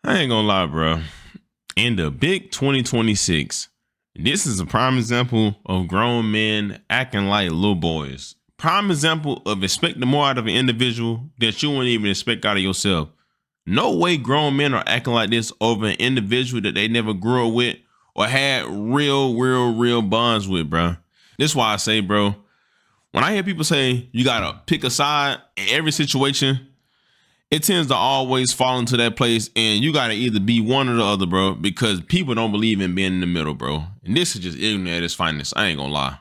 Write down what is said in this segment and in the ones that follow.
I ain't gonna lie, bro. In the big 2026, this is a prime example of grown men acting like little boys. Prime example of expecting more out of an individual that you wouldn't even expect out of yourself. No way grown men are acting like this over an individual that they never grew up with or had real bonds with, bro. This is why I say, bro, when I hear people say you gotta pick a side in every situation, it tends to always fall into that place, and you gotta either be one or the other, bro, because people don't believe in being in the middle, bro. And this is just ignorant at its finest. I ain't gonna lie.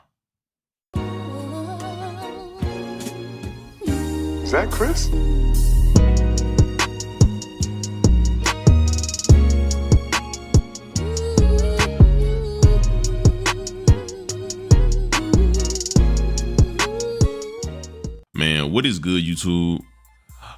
Is that Chris? Man, what is good, YouTube?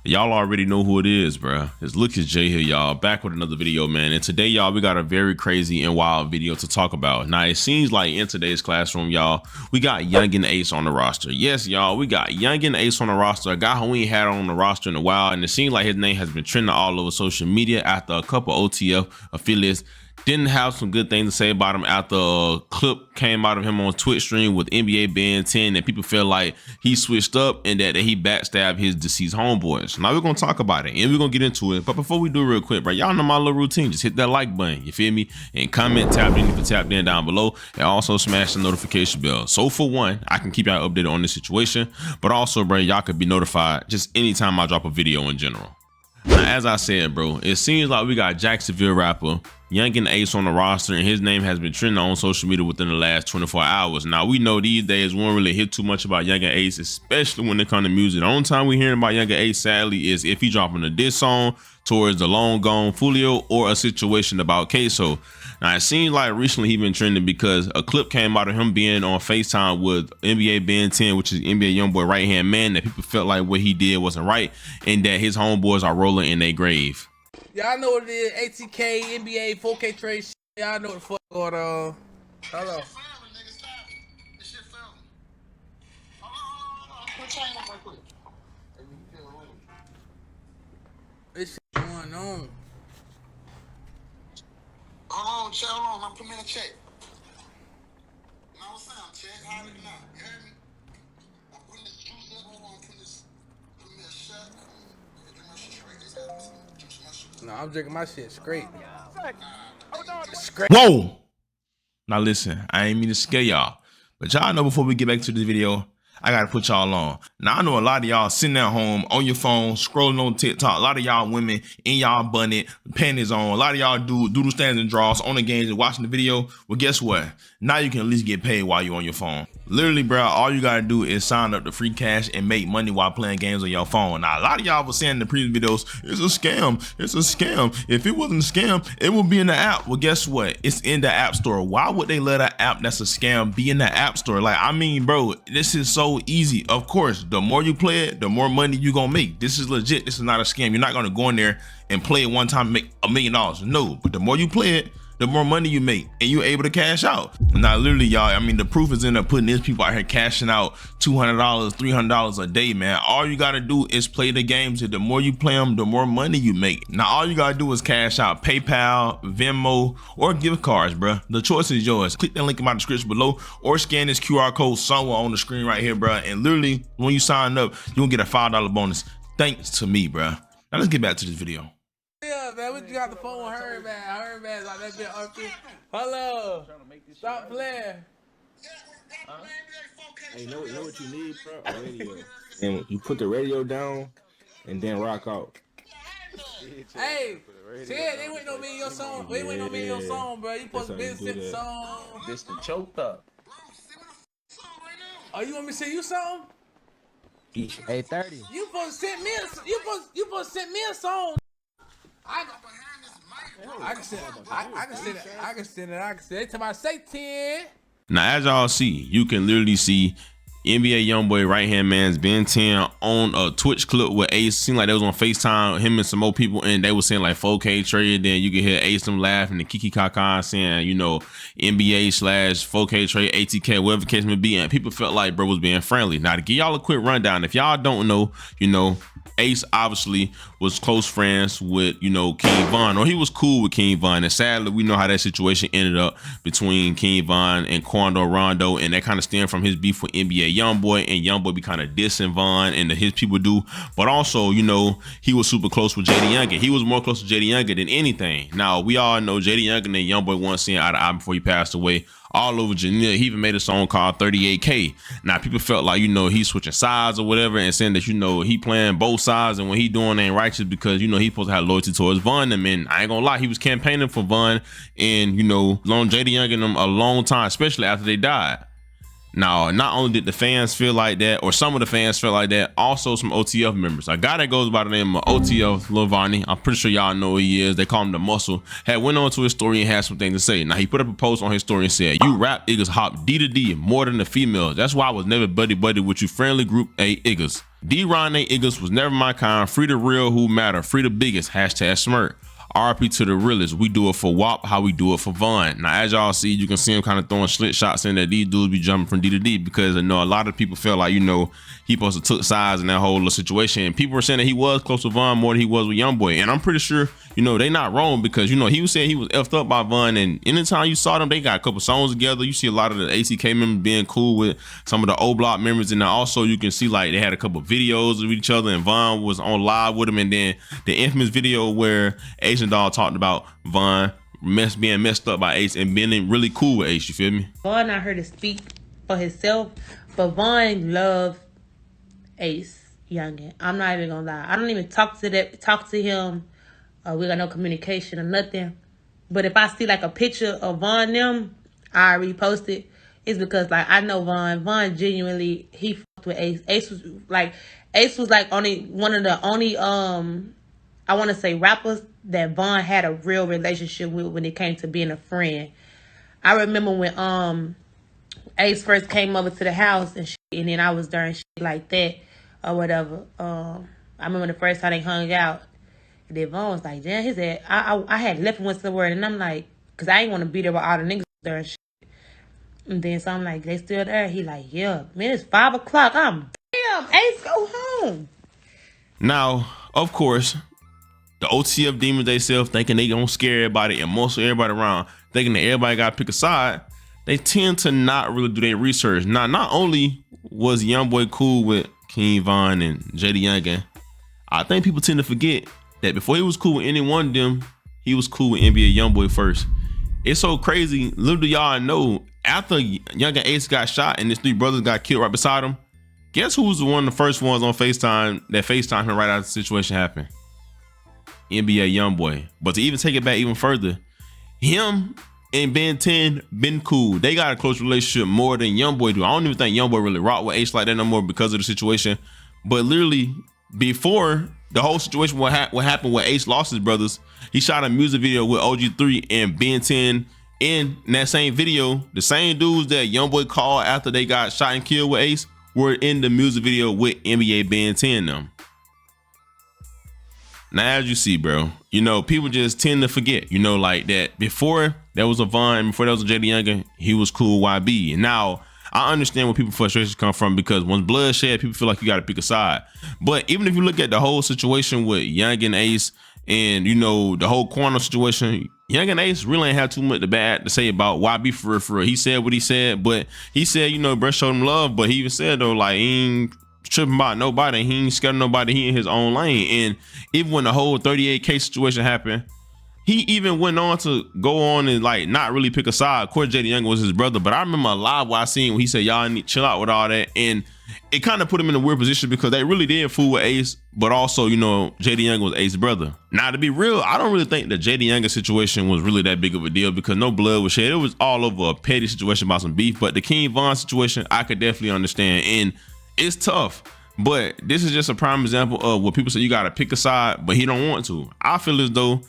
Y'all already know who it is, bro. It's Lucas J here, y'all, back with another video, man. And today, y'all, we got a very crazy and wild video to talk about. Now, it seems like in today's classroom, y'all, we got Yungeen Ace on the roster. Yes, y'all, we got Yungeen Ace on the roster, a guy who we ain't had on the roster in a while, and it seems like his name has been trending all over social media after a couple OTF affiliates didn't have some good things to say about him after a clip came out of him on Twitch stream with NBA Ben 10, and people feel like he switched up and that he backstabbed his deceased homeboys. Now we're gonna talk about it and we're gonna get into it. But before we do, real quick, bro, y'all know my little routine. Just hit that like button, you feel me? And comment, tap in if you tap in down below, and also smash the notification bell. So for one, I can keep y'all updated on this situation, but also, bro, y'all could be notified just anytime I drop a video in general. Now, as I said, bro, it seems like we got Jacksonville rapper Yungeen Ace on the roster, and his name has been trending on social media within the last 24 hours. Now, we know these days we won't really hear too much about Yungeen Ace, especially when it comes to music. The only time we hearing about Yungeen Ace, sadly, is if he dropping a diss song towards the long gone Fulio or a situation about Queso. Now, it seems like recently he been trending because a clip came out of him being on FaceTime with NBA Ben 10, which is NBA YoungBoy right hand man, that people felt like what he did wasn't right and that his homeboys are rolling in their grave. Y'all know what it is, ATK, NBA, 4K trade shit. Y'all know what the fuck going on. Hello. This shit going on. Hold on, chill on. I'm putting in a check. No sound, check. How it now? You heard me? I'm putting this juice up. Hold on, putting me a shot. Drinking my shit straight. Just have some juice in my shit. No, I'm drinking my shit straight. Straight. Whoa! Now listen, I ain't mean to scare y'all, but y'all know before we get back to the video, I gotta put y'all on. Now I know a lot of y'all sitting at home on your phone, scrolling on TikTok. A lot of y'all women in y'all bunnet, panties on. A lot of y'all do doodle stands and draws on the games and watching the video. Well, guess what? Now you can at least get paid while you're on your phone. Literally, bro, all you gotta do is sign up to free cash and make money while playing games on your phone. Now, a lot of y'all were saying in the previous videos, it's a scam. It's a scam. If it wasn't a scam, it would be in the app. Well, guess what? It's in the app store. Why would they let an app that's a scam be in the app store? Like, I mean, bro, this is so easy. Of course, the more you play it, the more money you gonna make. This is legit. This is not a scam. You're not gonna go in there and play it one time and make $1 million. No, but the more you play it, the more money you make and you're able to cash out. Now, literally, y'all, I mean, the proof is in there putting these people out here cashing out $200, $300 a day, man. All you got to do is play the games. The more you play them, the more money you make. Now, all you got to do is cash out PayPal, Venmo, or gift cards, bro. The choice is yours. Click that link in my description below or scan this QR code somewhere on the screen right here, bro. And literally, when you sign up, you'll get a $5 bonus thanks to me, bro. Now, let's get back to this video. Yeah, man, what you got the phone with her, man? Her, man, like that bit up here. Hello. Stop playing. Hey, you know what you need, bro? A radio. And you put the radio down and then rock out. Hey, Ted, they waiting on me in your song. They waiting on me in your song, bro. You supposed to be sing the song. This the choked up. Oh, you want me to sing you something? 8:30. You supposed to send me a, you supposed to send me a song. I can send it. They tell me I say 10. Now, as y'all see, you can literally see NBA YoungBoy right hand man's Ben 10 on a Twitch clip with Ace. Seemed like they was on FaceTime, him and some more people, and they was saying like 4K trade. Then you could hear Ace them laughing and Kiki Kaka saying, you know, NBA / 4K trade, ATK, whatever the case may be. And people felt like bro was being friendly. Now to give y'all a quick rundown, if y'all don't know, you know, Ace obviously was close friends with, you know, King Von, or he was cool with King Von. And sadly, we know how that situation ended up between King Von and Quando Rondo, and that kind of stemmed from his beef with NBA YoungBoy, and YoungBoy be kind of dissing Von and his people do. But also, you know, he was super close with JD Yungeen. He was more close to JD Yungeen than anything. Now, we all know JD Yungeen and YoungBoy once seen eye to eye before he passed away. All over Janelle. He even made a song called 38K. Now people felt like, you know, he's switching sides or whatever, and saying that, you know, he playing both sides, and when he doing ain't righteous because, you know, he supposed to have loyalty towards Von. And man, I ain't gonna lie, he was campaigning for Von and, you know, long JD Yungeen them a long time, especially after they died. Now, not only did the fans feel like that, or some of the fans felt like that, also some OTF members. A guy that goes by the name of OTF Lil Vonnie, I'm pretty sure y'all know who he is. They call him the Muscle. Had went on to his story and had some things to say. Now, he put up a post on his story and said, "You rap niggas hop D to D more than the females. That's why I was never buddy with you friendly group A niggas. D-Ron A niggas was never my kind. Free the real who matter. Free the biggest. Hashtag smirk. RP to the realest. We do it for WAP how we do it for Von." Now, as y'all see, you can see him kind of throwing slit shots in that these dudes be jumping from D to D, because I know a lot of people felt like, you know, he supposed to took sides in that whole little situation. And people were saying that he was close to Von more than he was with YoungBoy. And I'm pretty sure, you know, they not wrong, because, you know, he was saying he was effed up by Von. And anytime you saw them, they got a couple songs together. You see a lot of the ATK members being cool with some of the O Block members. And then also you can see like they had a couple videos of each other, and Von was on live with him. And then the infamous video where Asian Dog talked about Von being messed up by Ace and being really cool with Ace, you feel me? Von, I heard to speak for himself, but Von loved Ace Yungeen. I'm not even gonna lie. I don't even talk to him. We got no communication or nothing. But if I see like a picture of Von them, I repost it. It's because like I know Von. Von genuinely, he fucked with Ace. Ace was like only one of the only I want to say rappers that Von had a real relationship with when it came to being a friend. I remember when Ace first came over to the house and shit, and then I was there and shit like that or whatever. I remember the first time they hung out, and then Von was like, "Damn," he said, I had left and went somewhere, and I'm like, cause I ain't want to be there with all the niggas there and shit. And then so I'm like, "They still there?" He like, "Yeah, man, it's 5 o'clock. I'm damn, Ace, go home." Now, of course, the OTF demons they self thinking they don't scare everybody, and most of everybody around thinking that everybody got to pick a side. They tend to not really do their research. Now, not only was YoungBoy cool with King Von and JD Yungeen, I think people tend to forget that before he was cool with any one of them, he was cool with NBA YoungBoy first. It's so crazy. Little do y'all know, after Yungeen Ace got shot and his 3 brothers got killed right beside him, guess who was one of the first ones on FaceTime that FaceTimed him right after the situation happened? NBA YoungBoy. But to even take it back even further, him and Ben 10 been cool. They got a close relationship more than YoungBoy do. I don't even think YoungBoy really rock with Ace like that no more because of the situation. But literally, before the whole situation, what happened when Ace lost his brothers, he shot a music video with OG3 and Ben 10. In that same video, the same dudes that YoungBoy called after they got shot and killed with Ace were in the music video with NBA Ben 10 them. Now, as you see, bro, you know, people just tend to forget, you know, like that before there was a Von, before there was a JD Yungeen, he was cool YB. And now I understand where people's frustrations come from, because when blood shed, people feel like you got to pick a side. But even if you look at the whole situation with Yungeen Ace and, you know, the whole corner situation, Yungeen Ace really ain't have too much bad to say about YB for real. He said what he said, but he said, you know, bro showed him love, but he even said though, like, he ain't tripping about nobody, he ain't scared of nobody, he in his own lane. And even when the whole 38K situation happened, he even went on to go on and like not really pick a side. Of course, JD Yungeen was his brother, but I remember a live where I seen when he said y'all need to chill out with all that, and it kind of put him in a weird position because they really did fool with Ace, but also, you know, JD Yungeen was Ace's brother. Now, to be real, I don't really think the JD Yungeen situation was really that big of a deal because no blood was shed. It was all over a petty situation about some beef, but the King Von situation, I could definitely understand, and it's tough. But this is just a prime example of what people say you got to pick a side, but he don't want to. I feel as though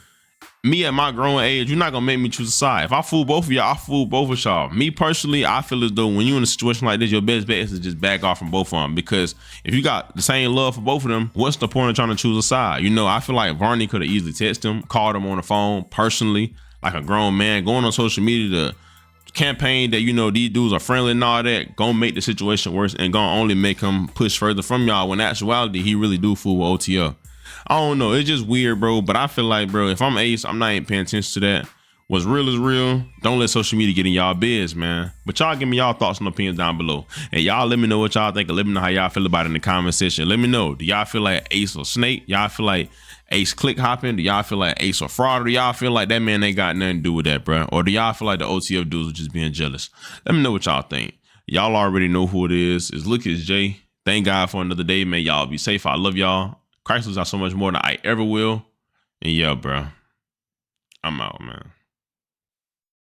me at my growing age, you're not gonna make me choose a side. If I fool both of y'all, I fool both of y'all. Me personally, I feel as though when you're in a situation like this, your best bet is to just back off from both of them, because if you got the same love for both of them, what's the point of trying to choose a side? You know, I feel like Varney could have easily texted him, called him on the phone personally, like a grown man, going on social media to campaign that, you know, these dudes are friendly and all that, gonna make the situation worse and gonna only make him push further from y'all, when in actuality he really do fool with OTF. I don't know, it's just weird, bro, but I feel like, bro, if I'm Ace, I'm not even paying attention to that. What's real is real. Don't let social media get in y'all biz, man. But y'all give me y'all thoughts and opinions down below, and y'all let me know what y'all think, and let me know how y'all feel about it in the comment section. Let me know, do y'all feel like Ace or Snake? Y'all feel like Ace click hopping? Do y'all feel like Ace or fraud? Or do y'all feel like that man ain't got nothing to do with that, bro? Or do y'all feel like the OTF dudes are just being jealous? Let me know what y'all think. Y'all already know who it is. It's Look It's Jay. Thank God for another day, man. Y'all be safe. I love y'all. Christ loves y'all so much more than I ever will. And yeah, bro, I'm out, man.